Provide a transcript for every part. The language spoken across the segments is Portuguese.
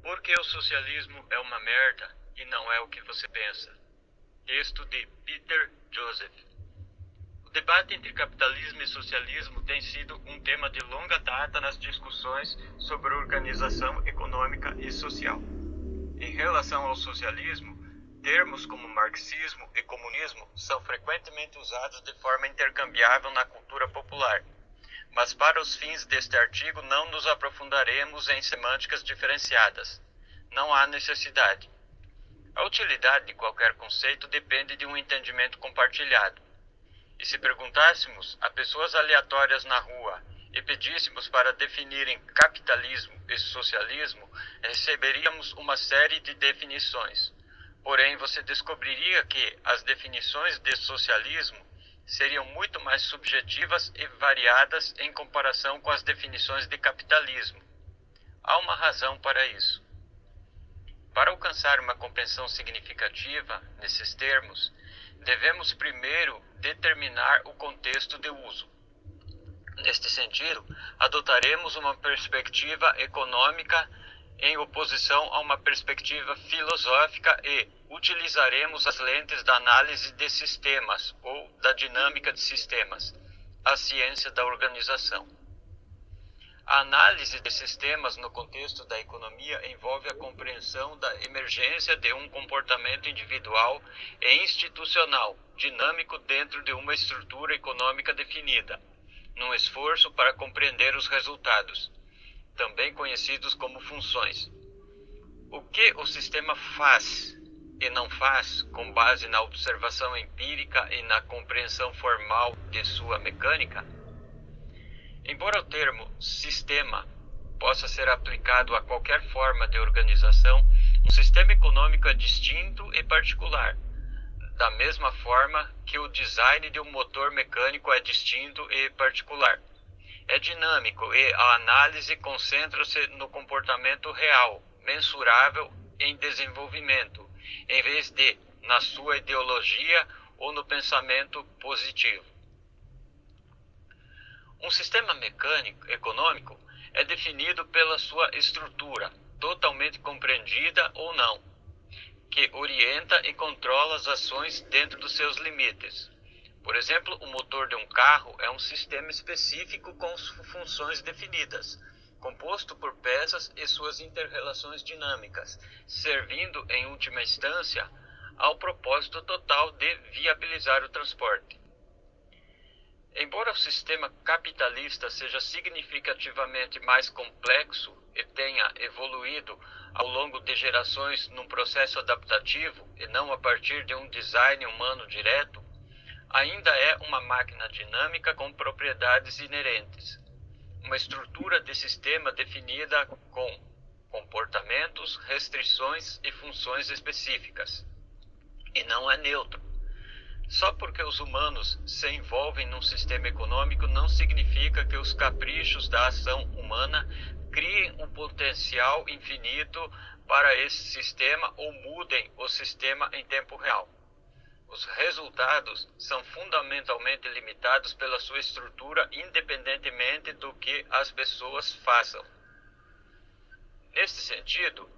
Por que o socialismo é uma merda e não é o que você pensa? Texto de Peter Joseph. O debate entre capitalismo e socialismo tem sido um tema de longa data nas discussões sobre organização econômica e social. Em relação ao socialismo, termos como marxismo e comunismo são frequentemente usados de forma intercambiável na cultura popular. Mas para os fins deste artigo não nos aprofundaremos em semânticas diferenciadas. Não há necessidade. A utilidade de qualquer conceito depende de um entendimento compartilhado. E se perguntássemos a pessoas aleatórias na rua e pedíssemos para definirem capitalismo e socialismo, receberíamos uma série de definições. Porém, você descobriria que as definições de socialismo seriam muito mais subjetivas e variadas em comparação com as definições de capitalismo. Há uma razão para isso. Para alcançar uma compreensão significativa nesses termos, devemos primeiro determinar o contexto de uso. Neste sentido, adotaremos uma perspectiva econômica em oposição a uma perspectiva filosófica e utilizaremos as lentes da análise de sistemas ou da dinâmica de sistemas, a ciência da organização. A análise de sistemas no contexto da economia envolve a compreensão da emergência de um comportamento individual e institucional, dinâmico dentro de uma estrutura econômica definida, num esforço para compreender os resultados, também conhecidos como funções. O que o sistema faz e não faz, com base na observação empírica e na compreensão formal de sua mecânica? Embora o termo sistema possa ser aplicado a qualquer forma de organização, um sistema econômico é distinto e particular, da mesma forma que o design de um motor mecânico é distinto e particular. É dinâmico e a análise concentra-se no comportamento real, mensurável em desenvolvimento, em vez de na sua ideologia ou no pensamento positivo. Um sistema mecânico econômico é definido pela sua estrutura, totalmente compreendida ou não, que orienta e controla as ações dentro dos seus limites. Por exemplo, o motor de um carro é um sistema específico com funções definidas, composto por peças e suas interrelações dinâmicas, servindo, em última instância, ao propósito total de viabilizar o transporte. Embora o sistema capitalista seja significativamente mais complexo e tenha evoluído ao longo de gerações num processo adaptativo e não a partir de um design humano direto, ainda é uma máquina dinâmica com propriedades inerentes, uma estrutura de sistema definida com comportamentos, restrições e funções específicas, e não é neutro. Só porque os humanos se envolvem num sistema econômico não significa que os caprichos da ação humana criem um potencial infinito para esse sistema ou mudem o sistema em tempo real. Os resultados são fundamentalmente limitados pela sua estrutura, independentemente do que as pessoas façam. Neste sentido,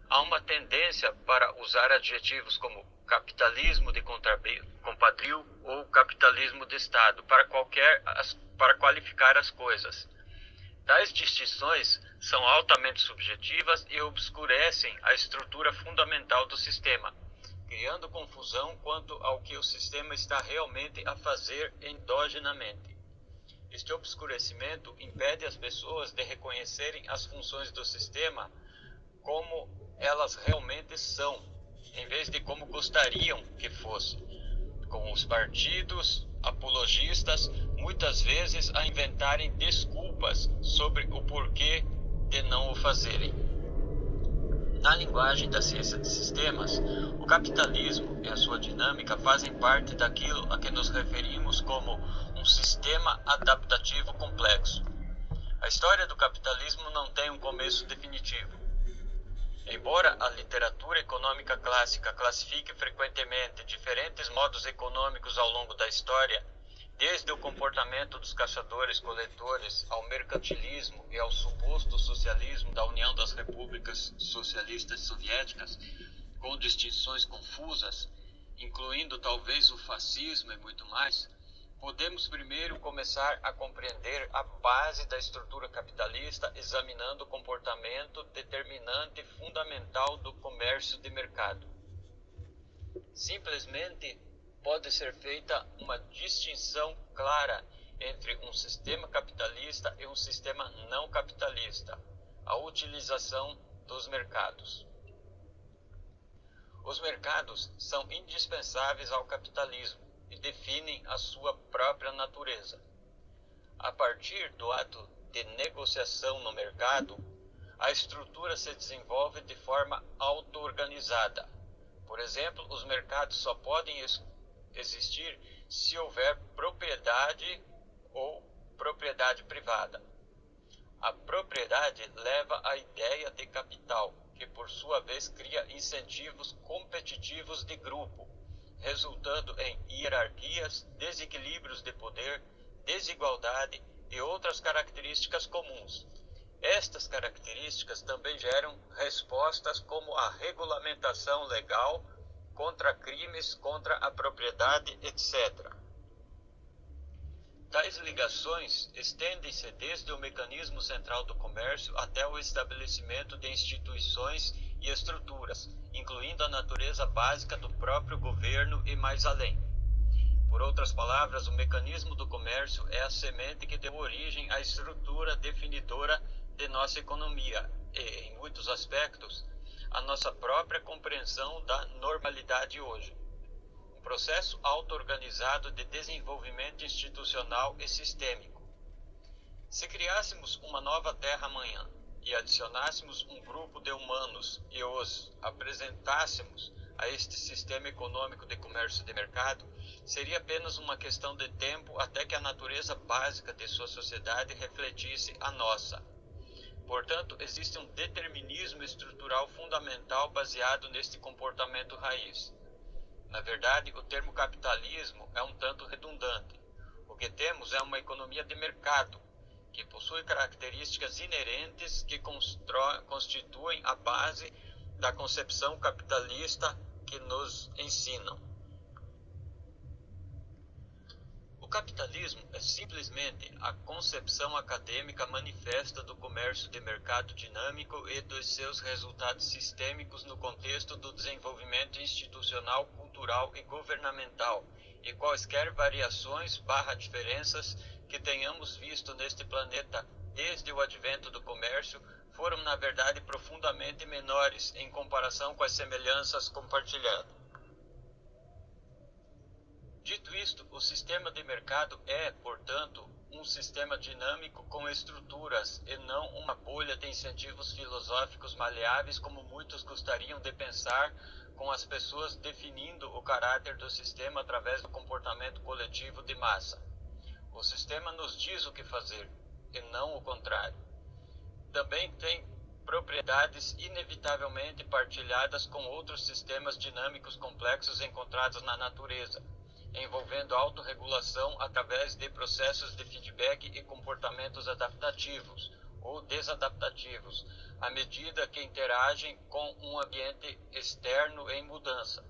há uma tendência para usar adjetivos como capitalismo de compadrio ou capitalismo de Estado para qualificar as coisas. Tais distinções são altamente subjetivas e obscurecem a estrutura fundamental do sistema, criando confusão quanto ao que o sistema está realmente a fazer endogenamente. Este obscurecimento impede as pessoas de reconhecerem as funções do sistema como elas realmente são, em vez de como gostariam que fosse, com os partidos apologistas muitas vezes a inventarem desculpas sobre o porquê de não o fazerem. Na linguagem da ciência de sistemas, o capitalismo e a sua dinâmica fazem parte daquilo a que nos referimos como um sistema adaptativo complexo. A história do capitalismo não tem um começo definitivo. Embora a literatura econômica clássica classifique frequentemente diferentes modos econômicos ao longo da história, desde o comportamento dos caçadores-coletores ao mercantilismo e ao suposto socialismo da União das Repúblicas Socialistas Soviéticas, com distinções confusas, incluindo talvez o fascismo e muito mais, podemos primeiro começar a compreender a base da estrutura capitalista examinando o comportamento determinante fundamental do comércio de mercado. Simplesmente pode ser feita uma distinção clara entre um sistema capitalista e um sistema não capitalista, a utilização dos mercados. Os mercados são indispensáveis ao capitalismo e definem a sua própria natureza. A partir do ato de negociação no mercado, a estrutura se desenvolve de forma auto-organizada. Por exemplo, os mercados só podem existir se houver propriedade ou propriedade privada. A propriedade leva à ideia de capital, que por sua vez cria incentivos competitivos de grupo, resultando em hierarquias, desequilíbrios de poder, desigualdade e outras características comuns. Estas características também geram respostas como a regulamentação legal contra crimes, contra a propriedade, etc. Tais ligações estendem-se desde o mecanismo central do comércio até o estabelecimento de instituições e estruturas, incluindo a natureza básica do próprio governo e mais além. Por outras palavras, o mecanismo do comércio é a semente que deu origem à estrutura definidora de nossa economia e, em muitos aspectos, a nossa própria compreensão da normalidade hoje. Um processo auto-organizado de desenvolvimento institucional e sistêmico. Se criássemos uma nova Terra amanhã e adicionássemos um grupo de humanos e os apresentássemos a este sistema econômico de comércio de mercado, seria apenas uma questão de tempo até que a natureza básica de sua sociedade refletisse a nossa. Portanto, existe um determinismo estrutural fundamental baseado neste comportamento raiz. Na verdade, o termo capitalismo é um tanto redundante. O que temos é uma economia de mercado, que possui características inerentes que constituem a base da concepção capitalista que nos ensinam. O capitalismo é simplesmente a concepção acadêmica manifesta do comércio de mercado dinâmico e dos seus resultados sistêmicos no contexto do desenvolvimento institucional, cultural e governamental, e quaisquer variações/diferenças que tenhamos visto neste planeta desde o advento do comércio foram, na verdade, profundamente menores em comparação com as semelhanças compartilhadas. Dito isto, o sistema de mercado é, portanto, um sistema dinâmico com estruturas e não uma bolha de incentivos filosóficos maleáveis como muitos gostariam de pensar, com as pessoas definindo o caráter do sistema através do comportamento coletivo de massa. O sistema nos diz o que fazer, e não o contrário. Também tem propriedades inevitavelmente partilhadas com outros sistemas dinâmicos complexos encontrados na natureza, envolvendo autorregulação através de processos de feedback e comportamentos adaptativos ou desadaptativos, à medida que interagem com um ambiente externo em mudança.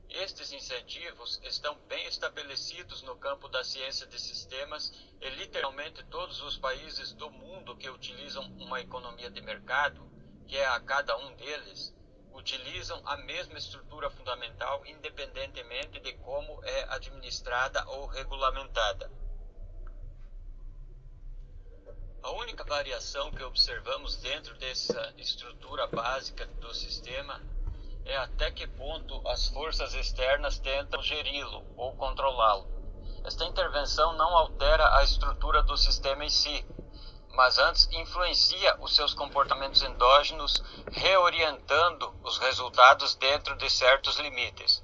Estes incentivos estão bem estabelecidos no campo da ciência de sistemas e literalmente todos os países do mundo que utilizam uma economia de mercado, que é a cada um deles, utilizam a mesma estrutura fundamental independentemente de como é administrada ou regulamentada. A única variação que observamos dentro dessa estrutura básica do sistema é até que ponto as forças externas tentam geri-lo ou controlá-lo. Esta intervenção não altera a estrutura do sistema em si, mas antes influencia os seus comportamentos endógenos, reorientando os resultados dentro de certos limites.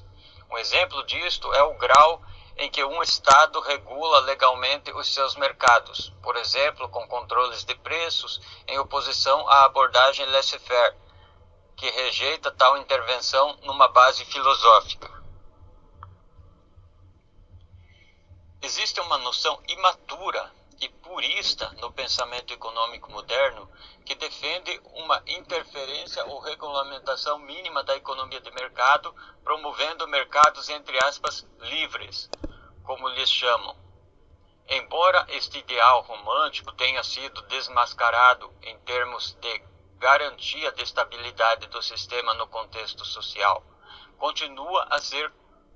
Um exemplo disto é o grau em que um Estado regula legalmente os seus mercados, por exemplo, com controles de preços, em oposição à abordagem laissez-faire, que rejeita tal intervenção numa base filosófica. Existe uma noção imatura e purista no pensamento econômico moderno que defende uma interferência ou regulamentação mínima da economia de mercado, promovendo mercados, entre aspas, livres, como lhes chamam. Embora este ideal romântico tenha sido desmascarado em termos de garantia de estabilidade do sistema no contexto social, continua a ser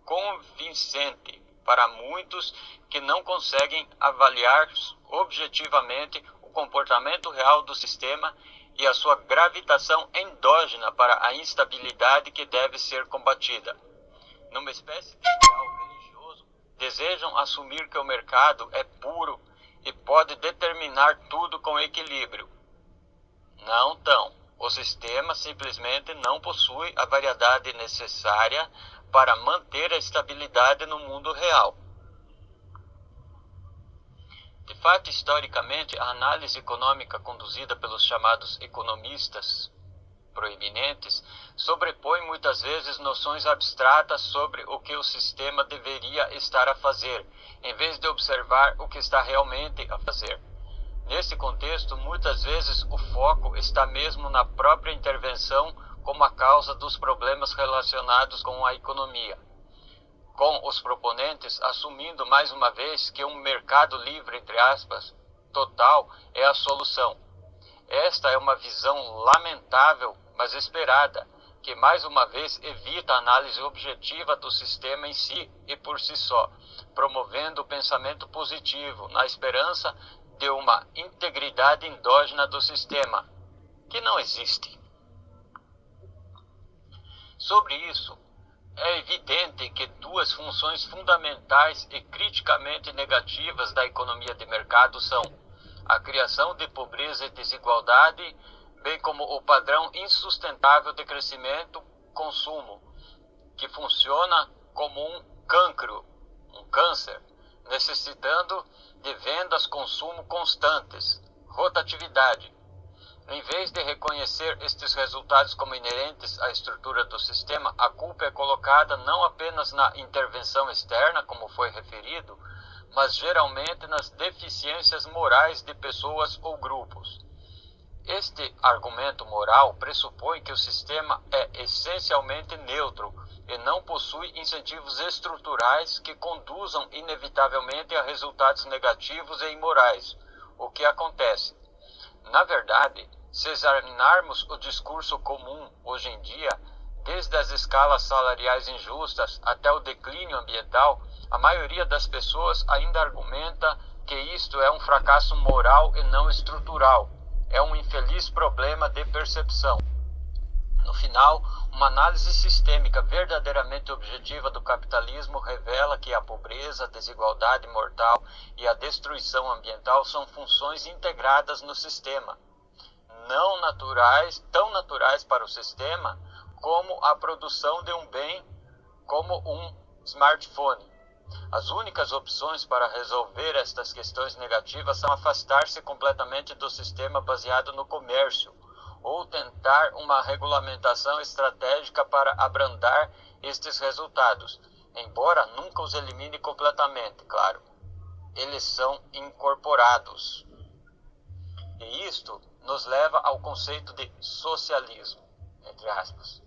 convincente para muitos que não conseguem avaliar objetivamente o comportamento real do sistema e a sua gravitação endógena para a instabilidade que deve ser combatida. Numa espécie de ideal religioso, desejam assumir que o mercado é puro e pode determinar tudo com equilíbrio. Não tão. O sistema simplesmente não possui a variedade necessária para manter a estabilidade no mundo real. De fato, historicamente, a análise econômica conduzida pelos chamados economistas proeminentes sobrepõe muitas vezes noções abstratas sobre o que o sistema deveria estar a fazer, em vez de observar o que está realmente a fazer. Nesse contexto, muitas vezes o foco está mesmo na própria intervenção como a causa dos problemas relacionados com a economia, com os proponentes assumindo mais uma vez que um mercado livre, entre aspas, total é a solução. Esta é uma visão lamentável, mas esperada, que mais uma vez evita a análise objetiva do sistema em si e por si só, promovendo o pensamento positivo, na esperança de uma integridade endógena do sistema, que não existe. Sobre isso, é evidente que duas funções fundamentais e criticamente negativas da economia de mercado são a criação de pobreza e desigualdade, bem como o padrão insustentável de crescimento-consumo, que funciona como um cancro, um câncer, necessitando de vendas-consumo constantes, rotatividade. Em vez de reconhecer estes resultados como inerentes à estrutura do sistema, a culpa é colocada não apenas na intervenção externa, como foi referido, mas geralmente nas deficiências morais de pessoas ou grupos. Este argumento moral pressupõe que o sistema é essencialmente neutro e não possui incentivos estruturais que conduzam inevitavelmente a resultados negativos e imorais, o que acontece. Na verdade, se examinarmos o discurso comum hoje em dia, desde as escalas salariais injustas até o declínio ambiental, a maioria das pessoas ainda argumenta que isto é um fracasso moral e não estrutural. É um infeliz problema de percepção. No final, uma análise sistêmica verdadeiramente objetiva do capitalismo revela que a pobreza, a desigualdade mortal e a destruição ambiental são funções integradas no sistema, não naturais, tão naturais para o sistema como a produção de um bem como um smartphone. As únicas opções para resolver estas questões negativas são afastar-se completamente do sistema baseado no comércio, ou tentar uma regulamentação estratégica para abrandar estes resultados, embora nunca os elimine completamente, claro. Eles são incorporados. E isto nos leva ao conceito de socialismo, entre aspas.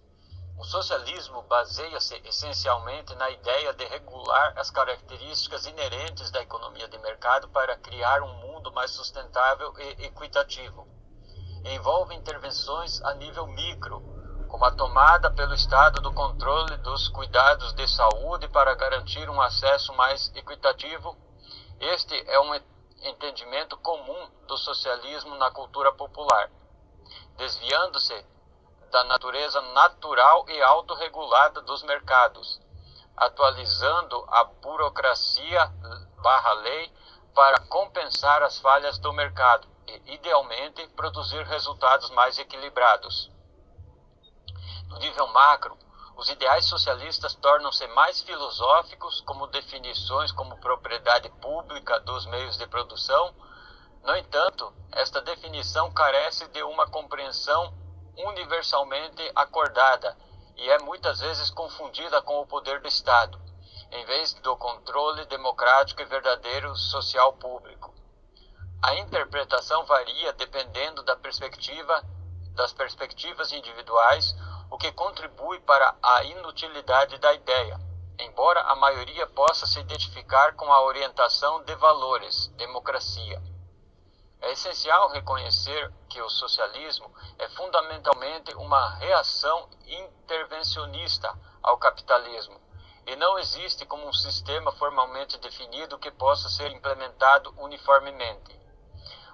O socialismo baseia-se essencialmente na ideia de regular as características inerentes da economia de mercado para criar um mundo mais sustentável e equitativo. Envolve intervenções a nível micro, como a tomada pelo Estado do controle dos cuidados de saúde para garantir um acesso mais equitativo. Este é um entendimento comum do socialismo na cultura popular, desviando-se da natureza natural e autorregulada dos mercados, atualizando a burocracia/lei para compensar as falhas do mercado e, idealmente, produzir resultados mais equilibrados. No nível macro, os ideais socialistas tornam-se mais filosóficos, como definições como propriedade pública dos meios de produção. No entanto, esta definição carece de uma compreensão universalmente acordada e é muitas vezes confundida com o poder do Estado. em vez do controle democrático e verdadeiro social público. A interpretação varia dependendo das perspectivas individuais, o que contribui para a inutilidade da ideia, embora a maioria possa se identificar com a orientação de valores, democracia. É essencial reconhecer que o socialismo é fundamentalmente uma reação intervencionista ao capitalismo, e não existe como um sistema formalmente definido que possa ser implementado uniformemente.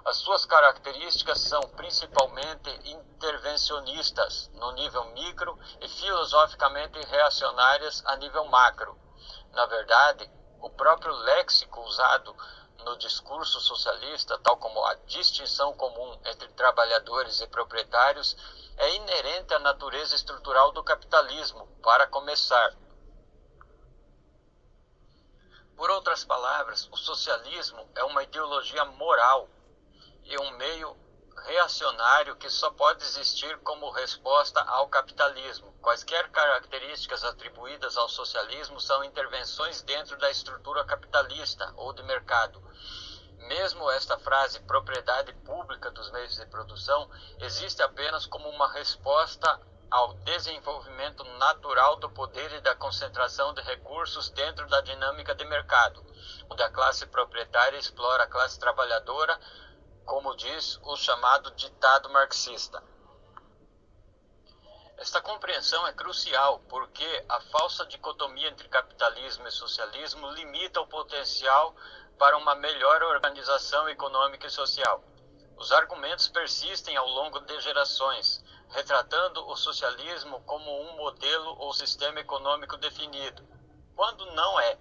As suas características são principalmente intervencionistas no nível micro e filosoficamente reacionárias a nível macro. Na verdade, o próprio léxico usado no discurso socialista, tal como a distinção comum entre trabalhadores e proprietários, é inerente à natureza estrutural do capitalismo, para começar. Por outras palavras, o socialismo é uma ideologia moral e um meio reacionário que só pode existir como resposta ao capitalismo. Quaisquer características atribuídas ao socialismo são intervenções dentro da estrutura capitalista ou de mercado. Mesmo esta frase, propriedade pública dos meios de produção, existe apenas como uma resposta ao desenvolvimento natural do poder e da concentração de recursos dentro da dinâmica de mercado, onde a classe proprietária explora a classe trabalhadora, como diz o chamado ditado marxista. Esta compreensão é crucial porque a falsa dicotomia entre capitalismo e socialismo limita o potencial para uma melhor organização econômica e social. Os argumentos persistem ao longo de gerações, retratando o socialismo como um modelo ou sistema econômico definido, quando não é.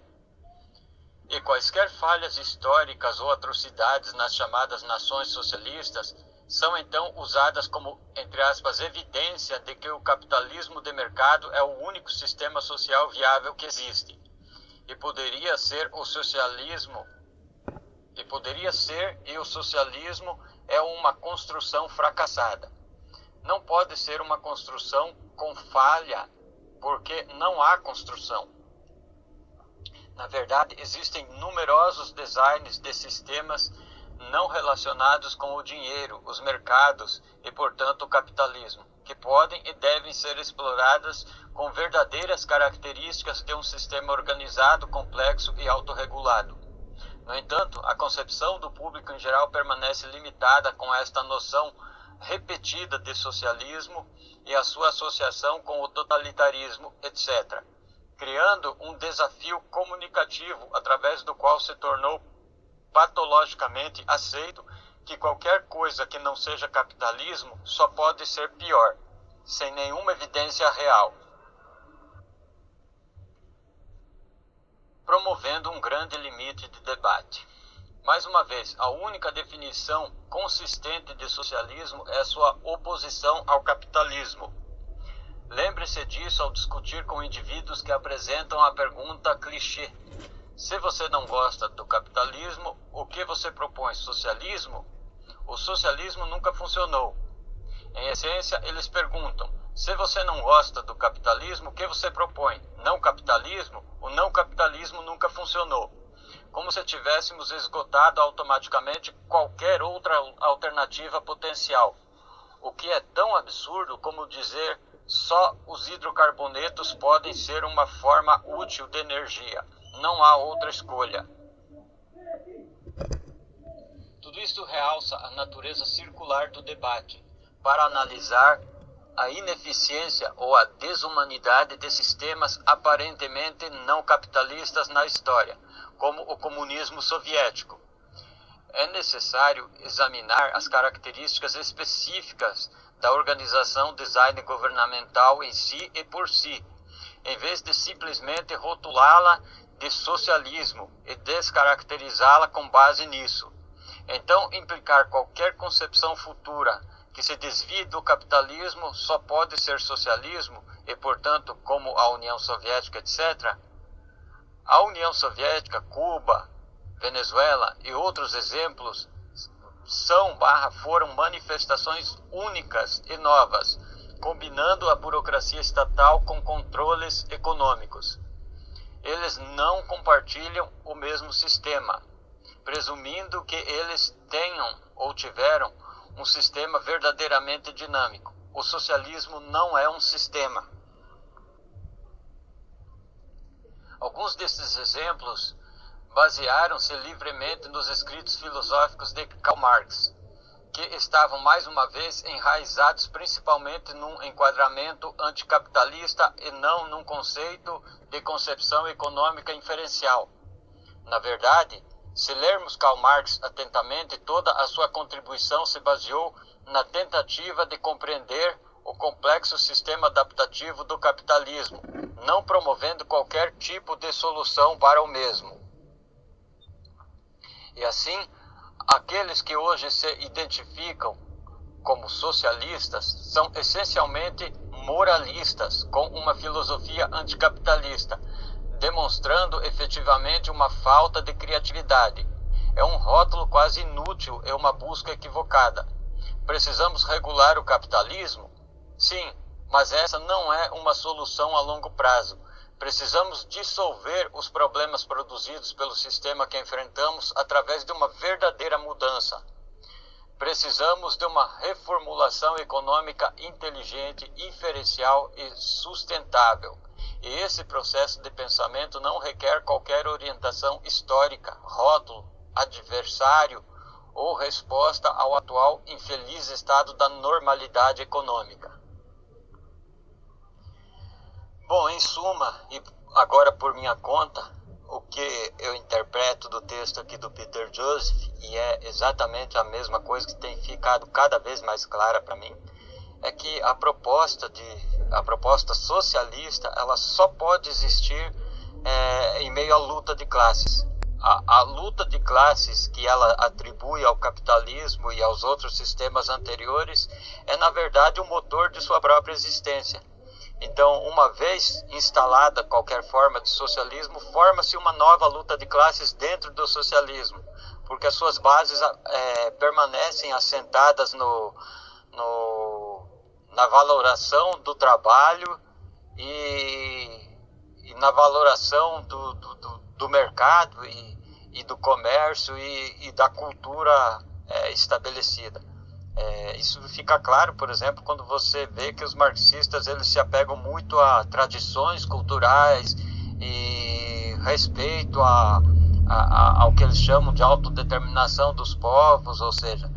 E quaisquer falhas históricas ou atrocidades nas chamadas nações socialistas são então usadas como, entre aspas, evidência de que o capitalismo de mercado é o único sistema social viável que existe. E o socialismo é uma construção fracassada. Não pode ser uma construção com falha, porque não há construção. Na verdade, existem numerosos designs de sistemas não relacionados com o dinheiro, os mercados e, portanto, o capitalismo, que podem e devem ser exploradas com verdadeiras características de um sistema organizado, complexo e autorregulado. No entanto, a concepção do público em geral permanece limitada com esta noção repetida de socialismo e a sua associação com o totalitarismo, etc., criando um desafio comunicativo através do qual se tornou patologicamente aceito que qualquer coisa que não seja capitalismo só pode ser pior, sem nenhuma evidência real, promovendo um grande limite de debate. Mais uma vez, a única definição consistente de socialismo é sua oposição ao capitalismo. Lembre-se disso ao discutir com indivíduos que apresentam a pergunta clichê: se você não gosta do capitalismo, o que você propõe? Socialismo? O socialismo nunca funcionou. Em essência, eles perguntam: se você não gosta do capitalismo, o que você propõe? Não capitalismo? O não capitalismo nunca funcionou. Como se tivéssemos esgotado automaticamente qualquer outra alternativa potencial. O que é tão absurdo como dizer só os hidrocarbonetos podem ser uma forma útil de energia. Não há outra escolha. Tudo isto realça a natureza circular do debate, para analisar a ineficiência ou a desumanidade de sistemas aparentemente não capitalistas na história, como o comunismo soviético. É necessário examinar as características específicas da organização design governamental em si e por si, em vez de simplesmente rotulá-la de socialismo e descaracterizá-la com base nisso. Então, implicar qualquer concepção futura que se desvie do capitalismo só pode ser socialismo e, portanto, como a União Soviética, etc. A União Soviética, Cuba, Venezuela e outros exemplos foram manifestações únicas e novas, combinando a burocracia estatal com controles econômicos. eles não compartilham o mesmo sistema, presumindo que eles tenham ou tiveram um sistema verdadeiramente dinâmico. O socialismo não é um sistema. Alguns desses exemplos basearam-se livremente nos escritos filosóficos de Karl Marx, que estavam mais uma vez enraizados principalmente num enquadramento anticapitalista e não num conceito de concepção econômica inferencial. Na verdade, se lermos Karl Marx atentamente, toda a sua contribuição se baseou na tentativa de compreender o complexo sistema adaptativo do capitalismo, não promovendo qualquer tipo de solução para o mesmo. E assim, aqueles que hoje se identificam como socialistas são essencialmente moralistas com uma filosofia anticapitalista, demonstrando efetivamente uma falta de criatividade. É um rótulo quase inútil e uma busca equivocada. Precisamos regular o capitalismo? Sim, mas essa não é uma solução a longo prazo. Precisamos dissolver os problemas produzidos pelo sistema que enfrentamos através de uma verdadeira mudança. Precisamos de uma reformulação econômica inteligente, inferencial e sustentável. E esse processo de pensamento não requer qualquer orientação histórica, rótulo, adversário ou resposta ao atual infeliz estado da normalidade econômica. Bom, em suma, e agora por minha conta, o que eu interpreto do texto aqui do Peter Joseph, e é exatamente a mesma coisa que tem ficado cada vez mais clara para mim, é que a proposta socialista, ela só pode existir em meio à luta de classes. A luta de classes que ela atribui ao capitalismo e aos outros sistemas anteriores é, na verdade, o motor de sua própria existência. Então, uma vez instalada qualquer forma de socialismo, forma-se uma nova luta de classes dentro do socialismo, porque as suas bases permanecem assentadas na valoração do trabalho e na valoração do mercado e do comércio e da cultura estabelecida. Isso fica claro, por exemplo, quando você vê que os marxistas eles se apegam muito a tradições culturais e respeito ao que eles chamam de autodeterminação dos povos, ou seja,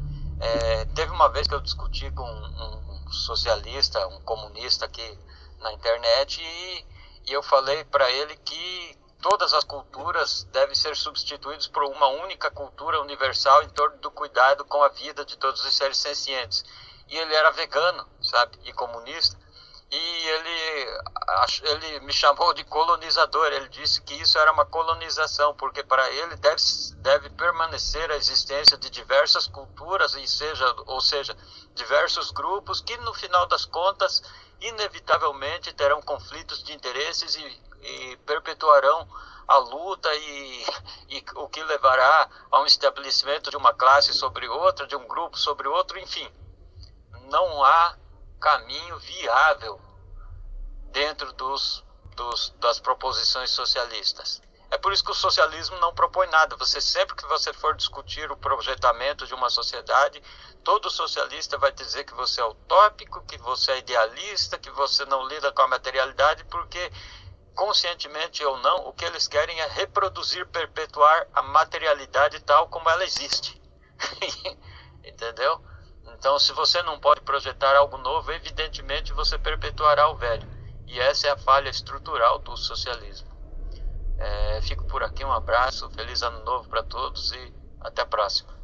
teve uma vez que eu discuti com um socialista, um comunista aqui na internet e eu falei para ele que todas as culturas devem ser substituídas por uma única cultura universal em torno do cuidado com a vida de todos os seres sencientes. E ele era vegano, sabe, e comunista. E ele me chamou de colonizador. Ele disse que isso era uma colonização, porque para ele deve permanecer a existência de diversas culturas, ou seja, diversos grupos que no final das contas inevitavelmente terão conflitos de interesses e perpetuarão a luta e o que levará a um estabelecimento de uma classe sobre outra, de um grupo sobre outro, enfim. Não há caminho viável dentro das proposições socialistas. É por isso que o socialismo não propõe nada. Sempre que você for discutir o projetamento de uma sociedade, todo socialista vai dizer que você é utópico, que você é idealista, que você não lida com a materialidade, porque, conscientemente ou não, o que eles querem é reproduzir, perpetuar a materialidade tal como ela existe. Entendeu? Então, se você não pode projetar algo novo, evidentemente você perpetuará o velho. E essa é a falha estrutural do socialismo. Fico por aqui, um abraço, feliz ano novo para todos e até a próxima.